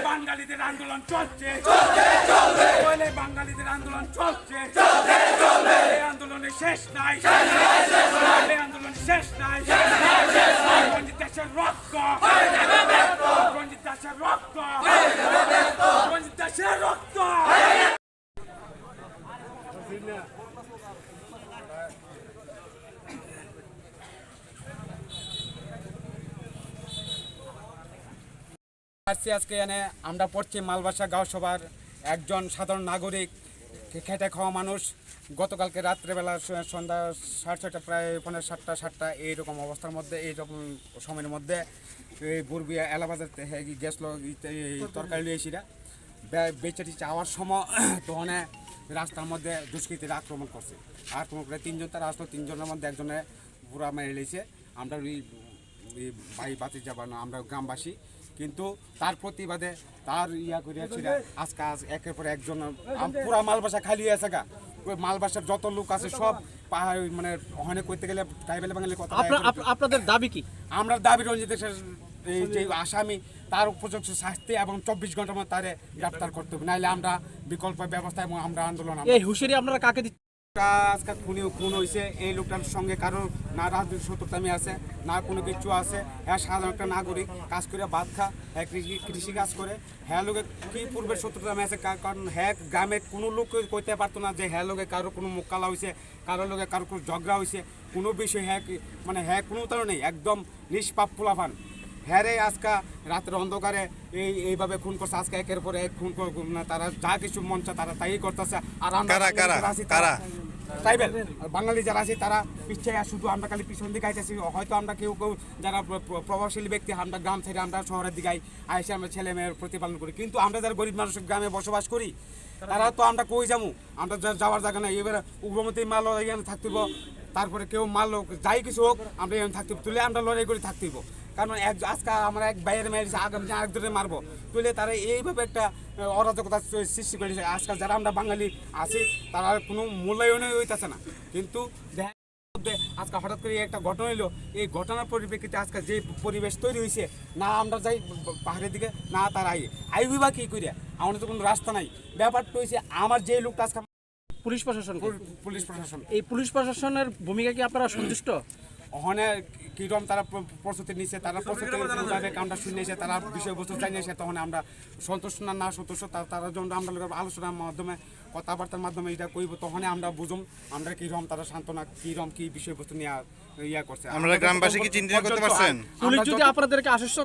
বাঙালিদের আন্দোলন চলছে, বাঙালিদের আন্দোলন চলছে, এই আন্দোলনের শেষ নাই, এই আন্দোলনের শেষ নাই। রঞ্জিত দাসের রক্ত, রঞ্জিত দাসের রক্ত, রঞ্জিত দাসের রক্ত। আজকে এনে আমরা পড়ছি মালবাসা গাঁও সভার একজন সাধারণ নাগরিক, খেটে খাওয়া মানুষ। গতকালকে রাত্রেবেলা সন্ধ্যা 6:30 প্রায় 7:30 এইরকম অবস্থার মধ্যে, এইরকম সময়ের মধ্যে বুরবিয়া এলাবাজার গেছিল তরকারি লিয়েছিরা বেচে যাওয়ার সময় তখন রাস্তার মধ্যে দুষ্কৃতীরা আক্রমণ করছে। আক্রমণ করে 3 জন তারা আসলো, 3 জনের মধ্যে একজনে পুরা মেরে লেছে। আমরা ওই ভাই বাতি যাবানো আমরা গ্রামবাসী, কিন্তু তার প্রতিবাদে তার করিয়াছিল। আজকে একের পর একজন পুরা মালবাসা খালি আছে গা, ওই মালবাসার যত লোক আছে সব মানে ওখানে করতে গেলে ট্রাইবেল বাঙালি কথা। আপনাদের দাবি কি? আমরা দাবি রঞ্জিত যে আসামি তার উপযুক্ত শাস্তি এবং 24 ঘন্টার মধ্যে তারে গ্রেপ্তার করতে হবে, নাহলে আমরা বিকল্প ব্যবস্থা এবং আমরা আন্দোলন। এই হুঁশিয়ারি আপনারা কাকে দিচ্ছেন? আজকে খুন হয়েছে, এই লোকটার সঙ্গে কারো না রাজনৈতিক শত্রুতামি আছে না কোনো কিছু আছে। হ্যাঁ সাধারণ একটা নাগরিক, কাজ করে ভাত খা, হ্যাঁ কৃষি কাজ করে। হ্যাঁ লোকে কি পূর্বের শত্রুতামি আছে, কারণ হ্যাঁ গ্রামে কোনো লোক কইতে পারতো না যে হ্যাঁ লোকে কারো কোনো মোকালা হয়েছে, কারো লোকে কারো কোনো ঝগড়া হয়েছে, কোনো বিষয় হ্যাঁ মানে হ্যাঁ কোনো তারও নেই, একদম নিষ্পাপ পোলাফান। হ্যাঁ রে আজকে রাতের অন্ধকারে এইভাবে খুন করছে। আজকে একের পর এক খুন না, তারা যা কিছু মন চায় তারা তাই করতেছে। আর আমরা ট্রাইবেল বাঙালি যারা আছে তারা পিছিয়ে শুধু আমরা খালি পিছন দিকে আইতেছি। হয়তো আমরা কেউ কেউ যারা প্রভাবশালী ব্যক্তি আমরা গ্রাম থেকে আমরা শহরের দিকে আইসে আমরা ছেলে মেয়ের প্রতিপালন করি, কিন্তু আমরা যারা গরিব মানুষ গ্রামে বসবাস করি তারা তো আমরা কই যাবো, আমরা যাওয়ার জায়গা নাই। এবারে উগ্রমতি মাল এখানে থাকতেইব, তারপরে কেউ মারলো যাই কিছু হোক আমরা এখানে থাকতে তুলে আমরা লড়াই করে থাকতেইব। কারণ আজকে আমরা এক বাইরে মেরেছি, আগামী আরেকজনে মারবো, তুলে তারা এইভাবে একটা অরাজকতা সৃষ্টি করেছে। আজকাল যারা আমরা বাঙালি আছি তারা কোনো মূল্যায়নই হইতেছে না। কিন্তু আজকে হঠাৎ করে একটা ঘটনা হইলো, এই ঘটনার পরিপ্রেক্ষিতে আজকে যে পরিবেশ তৈরি হয়েছে, না আমরা যাই পাহাড়ের দিকে না তারা আইবি বা কী করিয়া, আমাদের তো কোনো রাস্তা নাই। ব্যাপারটা হয়েছে আমার যে লোকটা আজকে পুলিশ প্রশাসন, এই পুলিশ প্রশাসনের ভূমিকা কি আপনারা সন্তুষ্ট? ওখানে কীরকম তারা প্রস্তুতি নিচ্ছে, তারা প্রস্তুতি আমরা শুনেছে, তারা বিষয়বস্তু জানিয়েছে, তখন আমরা সন্তুষ্ট না সন্তুষ্ট তারা জন্য আমরা আলোচনার মাধ্যমে কথাবার্তার মাধ্যমে এটা কইব, তখন আমরা বুঝুম আমরা কীরকম তারা সান্ত্বনা কীরকম কী বিষয়বস্তু নিয়ে করছে। আমরা গ্রামবাসী কি চিন্তা করতে পারছেন? পুলিশ যদি আপনাদেরকে আশ্বস্ত